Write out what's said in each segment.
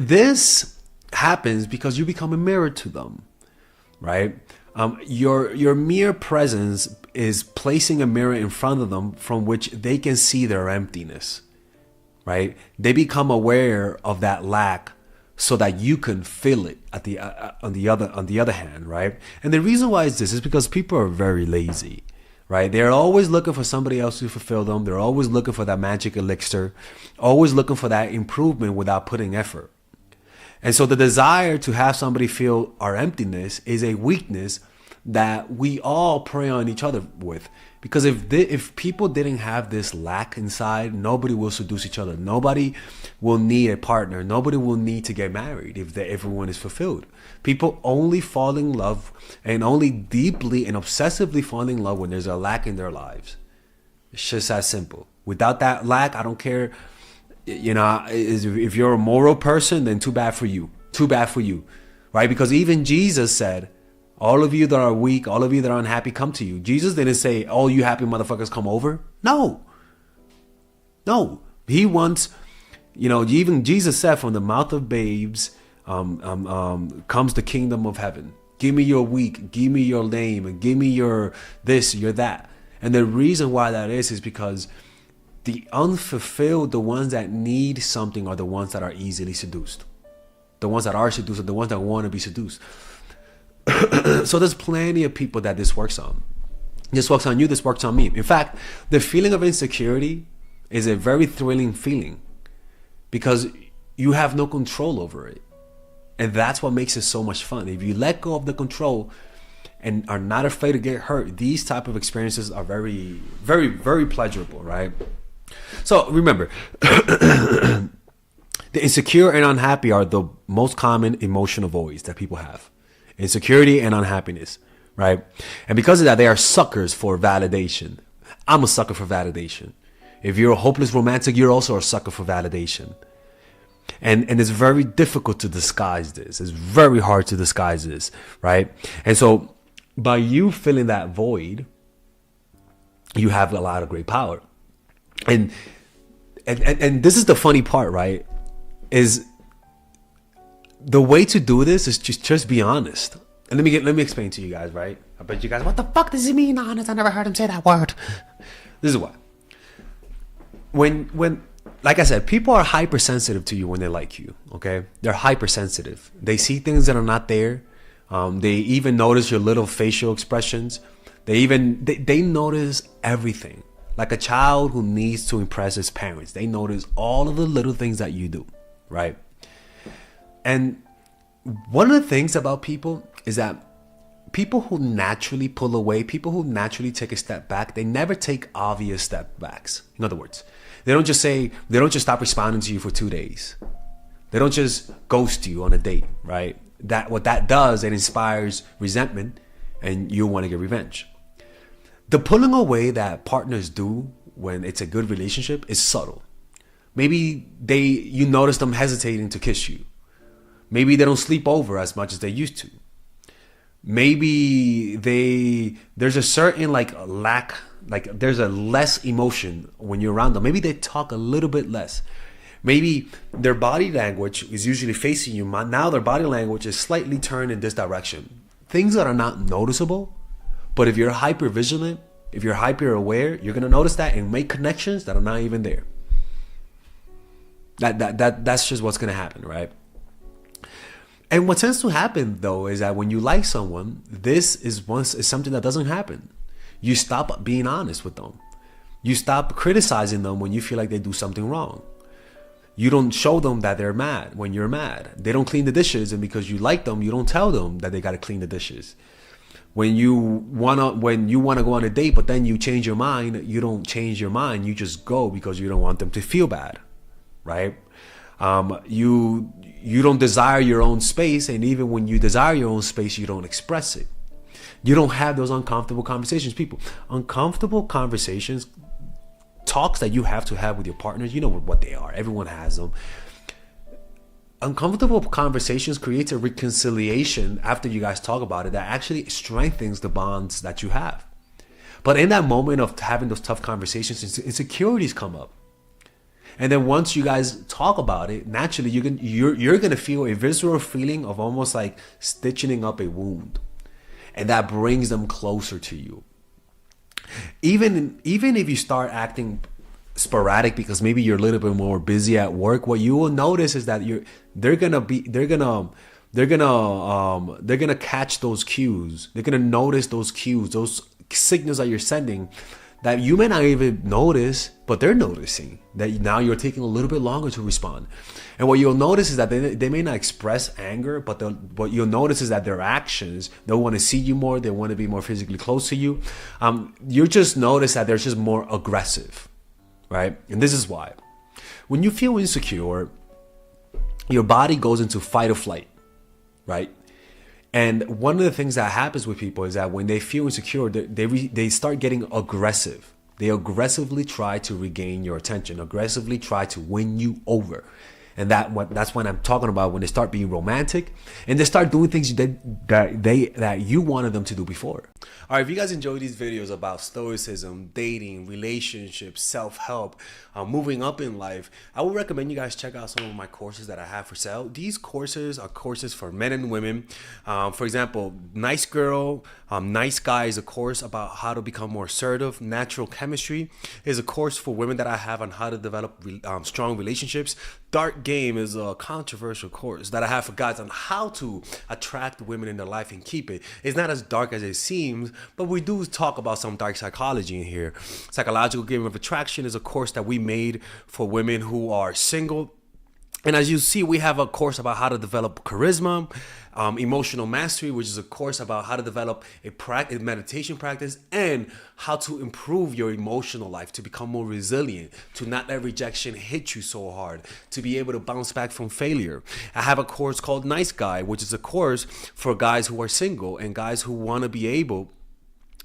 This happens because you become a mirror to them, right? Your mere presence is placing a mirror in front of them from which they can see their emptiness, right? They become aware of that lack so that you can feel it at the on the other hand, right? And the reason why is this is because people are very lazy, right? They're always looking for somebody else to fulfill them. They're always looking for that magic elixir, always looking for that improvement without putting effort. And so the desire to have somebody feel our emptiness is a weakness that we all prey on each other with. Because if people didn't have this lack inside, nobody will seduce each other. Nobody will need a partner. Nobody will need to get married if everyone is fulfilled. People only fall in love and only deeply and obsessively fall in love when there's a lack in their lives. It's just that simple. Without that lack, I don't care. You know, if you're a moral person, then too bad for you. Too bad for you, right? Because even Jesus said, all of you that are weak, all of you that are unhappy, come to you. Jesus didn't say, all you happy motherfuckers come over. No. He wants, even Jesus said, from the mouth of babes comes the kingdom of heaven. Give me your weak, give me your lame, and give me your this, your that. And the reason why that is because the unfulfilled, the ones that need something, are the ones that are easily seduced. The ones that are seduced are the ones that want to be seduced. So there's plenty of people that this works on. This works on you, this works on me. In fact, the feeling of insecurity is a very thrilling feeling because you have no control over it. And that's what makes it so much fun. If you let go of the control and are not afraid to get hurt, these type of experiences are very, very, very pleasurable, right? So remember, the insecure and unhappy are the most common emotional voids that people have. Insecurity and unhappiness, right? And because of that, they are suckers for validation. I'm a sucker for validation. If you're a hopeless romantic, you're also a sucker for validation. And it's very difficult to disguise this. It's very hard to disguise this, right? And so by you filling that void, you have a lot of great power. And this is the funny part, right? Is the way to do this is just be honest. And let me explain to you guys, right? I bet you guys, what the fuck does he mean honest? I never heard him say that word. This is what. When like I said, people are hypersensitive to you when they like you, okay? They're hypersensitive. They see things that are not there. They even notice your little facial expressions. They notice everything. Like a child who needs to impress his parents. They notice all of the little things that you do, right? And one of the things about people is that people who naturally pull away, people who naturally take a step back, they never take obvious step backs. In other words, they don't just stop responding to you for 2 days. They don't just ghost you on a date, right? What that does, it inspires resentment and you want to get revenge. The pulling away that partners do when it's a good relationship is subtle. Maybe you notice them hesitating to kiss you. Maybe they don't sleep over as much as they used to. Maybe there's a certain lack, there's a less emotion when you're around them. Maybe they talk a little bit less. Maybe their body language is usually facing you. Now their body language is slightly turned in this direction. Things that are not noticeable, but if you're hyper vigilant, if you're hyper aware, you're gonna notice that and make connections that are not even there. That's just what's gonna happen, right? And what tends to happen though is that when you like someone, this is something that doesn't happen. You stop being honest with them. You stop criticizing them when you feel like they do something wrong. You don't show them that they're mad when you're mad. They don't clean the dishes, and because you like them, you don't tell them that they got to clean the dishes. When you wanna go on a date, but then you change your mind, you don't change your mind. You just go because you don't want them to feel bad, right? You don't desire your own space, and even when you desire your own space, you don't express it. You don't have those uncomfortable conversations. Uncomfortable conversations, talks that you have to have with your partners, you know what they are. Everyone has them. Uncomfortable conversations creates a reconciliation after you guys talk about it that actually strengthens the bonds that you have. But in that moment of having those tough conversations, insecurities come up. And then once you guys talk about it, naturally you're gonna feel a visceral feeling of almost like stitching up a wound, and that brings them closer to you. Even if you start acting sporadic because maybe you're a little bit more busy at work, what you will notice is that they're gonna catch those cues. They're gonna notice those cues, those signals that you're sending that you may not even notice, but they're noticing that now you're taking a little bit longer to respond. And what you'll notice is that they may not express anger, but what you'll notice is that their actions, they want to see you more, they want to be more physically close to you. You just notice that they're just more aggressive, right? And this is why. When you feel insecure, your body goes into fight or flight, right? And one of the things that happens with people is that when they feel insecure, they start getting aggressive. They aggressively try to regain your attention, aggressively try to win you over. And that's what I'm talking about, when they start being romantic and they start doing things that you wanted them to do before. All right, if you guys enjoy these videos about stoicism, dating, relationships, self-help, moving up in life, I would recommend you guys check out some of my courses that I have for sale. These courses are courses for men and women. For example, Nice Girl, Nice Guy is a course about how to become more assertive. Natural Chemistry is a course for women that I have on how to develop strong relationships. Dark Game is a controversial course that I have for guys on how to attract women in their life and keep it. It's not as dark as it seems, but we do talk about some dark psychology in here. Psychological Game of Attraction is a course that we made for women who are single. And as you see, we have a course about how to develop charisma, emotional mastery, which is a course about how to develop a meditation practice and how to improve your emotional life, to become more resilient, to not let rejection hit you so hard, to be able to bounce back from failure. I have a course called Nice Guy, which is a course for guys who are single and guys who want to be able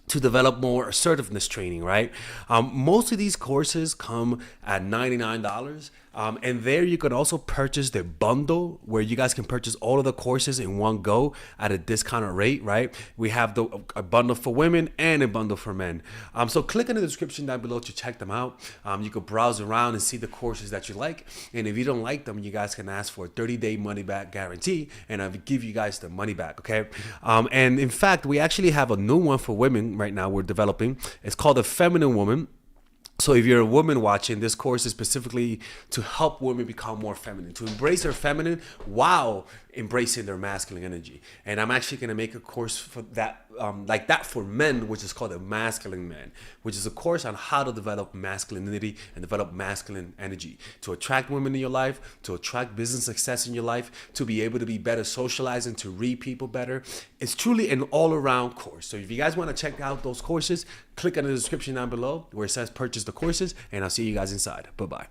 to develop more assertiveness training, right? Most of these courses come at $99. And there you could also purchase the bundle where you guys can purchase all of the courses in one go at a discounted rate, right? We have a bundle for women and a bundle for men. So click in the description down below to check them out. You could browse around and see the courses that you like. And if you don't like them, you guys can ask for a 30-day money-back guarantee, and I'll give you guys the money back, okay? And in fact, we actually have a new one for women right now we're developing. It's called The Feminine Woman. So if you're a woman watching, this course is specifically to help women become more feminine, to embrace their feminine while embracing their masculine energy. And I'm actually going to make a course for that, like that for men, which is called the Masculine Man, which is a course on how to develop masculinity and develop masculine energy, to attract women in your life, to attract business success in your life, to be able to be better socializing, to read people better. It's truly an all-around course. So if you guys want to check out those courses, click on the description down below where it says purchase the courses, and I'll see you guys inside. Bye-bye.